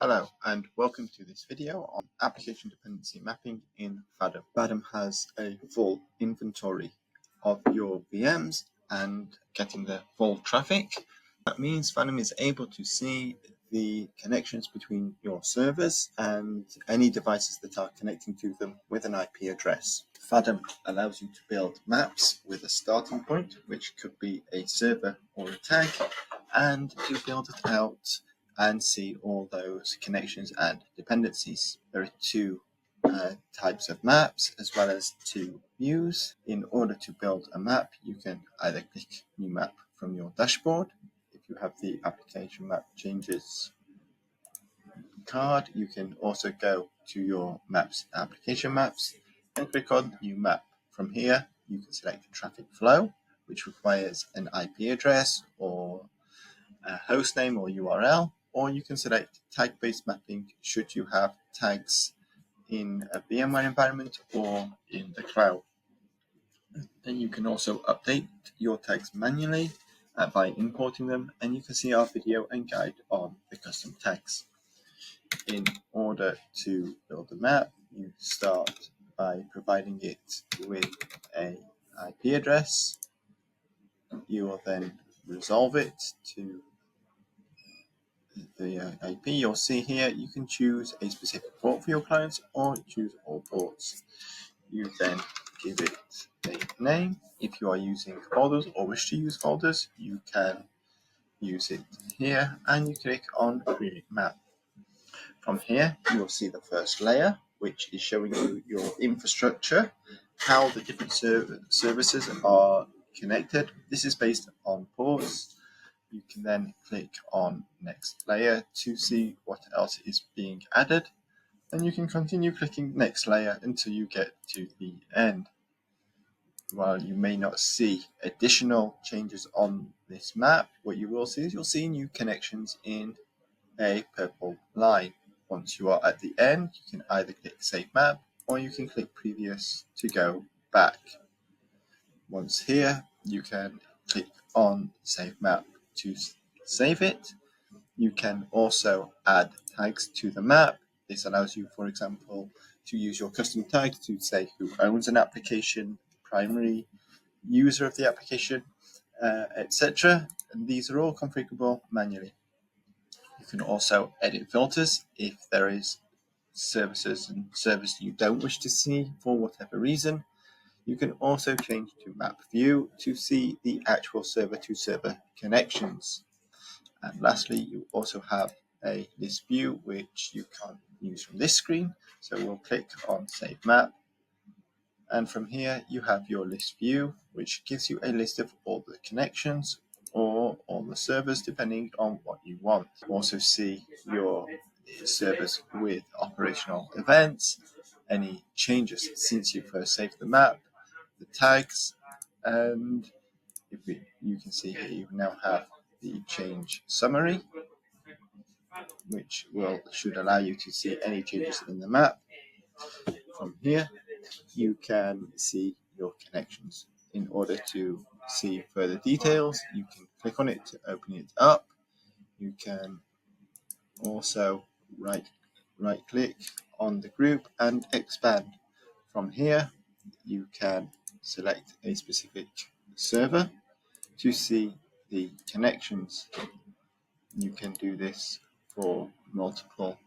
Hello and welcome to this video on application dependency mapping in Faddom. Faddom has a full inventory of your VMs and getting the full traffic. That means Faddom is able to see the connections between your servers and any devices that are connecting to them with an IP address. Faddom allows you to build maps with a starting point, which could be a server or a tag, and to build it out and see all those connections and dependencies. There are two types of maps as well as two views. In order to build a map, you can either click New Map from your dashboard. If you have the application map changes card, you can also go to your maps, application maps, and click on New Map. From here, you can select the traffic flow, which requires an IP address or a host name or URL, or you can select tag-based mapping should you have tags in a VMware environment or in the cloud. Then you can also update your tags manually by importing them, and you can see our video and guide on the custom tags. In order to build a map, you start by providing it with an IP address. You will then resolve it to the IP. You'll see here you can choose a specific port for your clients or choose all ports. You then give it a name. If you are using folders or wish to use folders, you can use it here and you click on Create Map. From here you will see the first layer, which is showing you your infrastructure, how the different services are connected. This is based on ports. You can then click on next layer to see what else is being added, and you can continue clicking next layer until you get to the end. While you may not see additional changes on this map, what you will see is you'll see new connections in a purple line. Once you are at the end, you can either click Save Map or you can click Previous to go back. Once here, you can click on Save Map to save it. You can also add tags to the map. This allows you, for example, to use your custom tags to say who owns an application, primary user of the application, etc. And these are all configurable manually. You can also edit filters if there is services and services you don't wish to see for whatever reason. You can also change to map view to see the actual server-to-server connections. And lastly, you also have a list view, which you can't use from this screen. So we'll click on Save Map. And from here, you have your list view, which gives you a list of all the connections or all the servers, depending on what you want. You also see your servers with operational events, any changes since you first saved the map, the tags, and you can see here you now have the change summary, which should allow you to see any changes in the map. From here, you can see your connections. In order to see further details, you can click on it to open it up. You can also right click on the group and expand. From here, you can select a specific server to see the connections. You can do this for multiple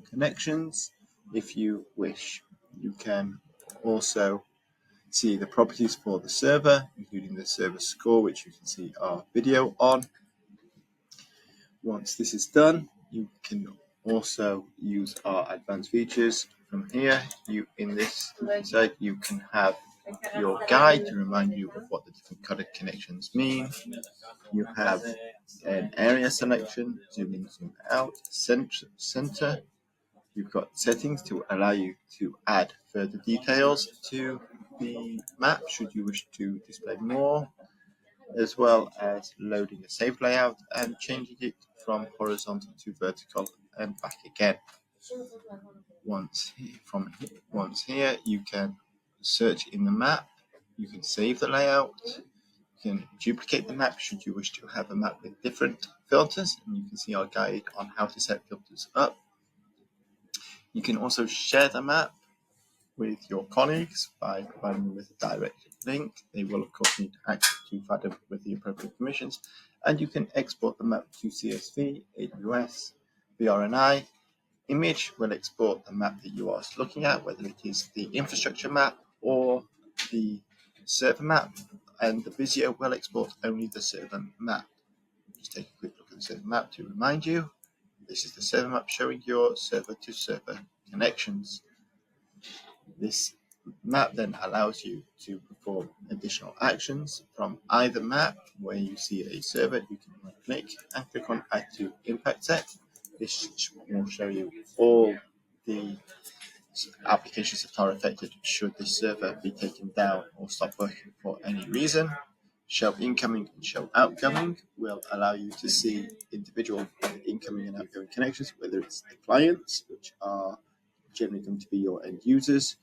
connections if you wish. You can also see the properties for the server, including the server score, which you can see our video on. Once this is done, you can also use our advanced features. From here, in this side, you can have your guide to remind you of what the different colored connections mean. You have an area selection, zoom in, zoom out, center. You've got settings to allow you to add further details to the map should you wish to display more, as well as loading a saved layout and changing it from horizontal to vertical and back again. Once here, you can search in the map, you can save the layout, you can duplicate the map should you wish to have a map with different filters, and you can see our guide on how to set filters up. You can also share the map with your colleagues by providing them with a direct link. They will of course need access to Faddom with the appropriate permissions, and you can export the map to CSV, AWS, VRNI. Image will export the map that you are looking at, whether it is the infrastructure map or the server map, and the Visio will export only the server map. Just take a quick look at the server map to remind you. This is the server map showing your server-to-server connections. This map then allows you to perform additional actions from either map. Where you see a server, you can right click and click on Add to Impact Set. This will show you all the applications that are affected should the server be taken down or stop working for any reason. Show incoming and show outgoing will allow you to see individual incoming and outgoing connections, whether it's the clients, which are generally going to be your end users,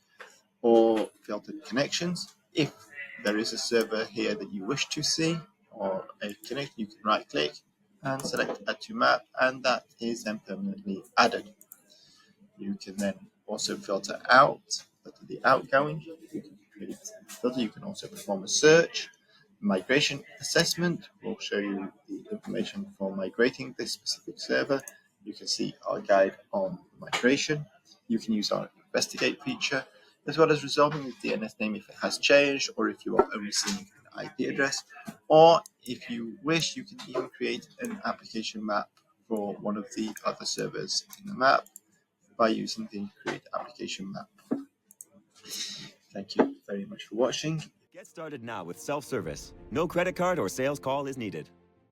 or filtered connections. If there is a server here that you wish to see or a connection, you can right click and select Add to Map, and that is then permanently added. You can then also filter out the outgoing. You can create a filter. You can also perform a search. Migration assessment will show you the information for migrating this specific server. You can see our guide on migration. You can use our investigate feature, as well as resolving the DNS name if it has changed, or if you are only seeing an IP address. Or if you wish, you can even create an application map for one of the other servers in the map by using the create application map. Thank you very much for watching. Get started now with self-service. No credit card or sales call is needed.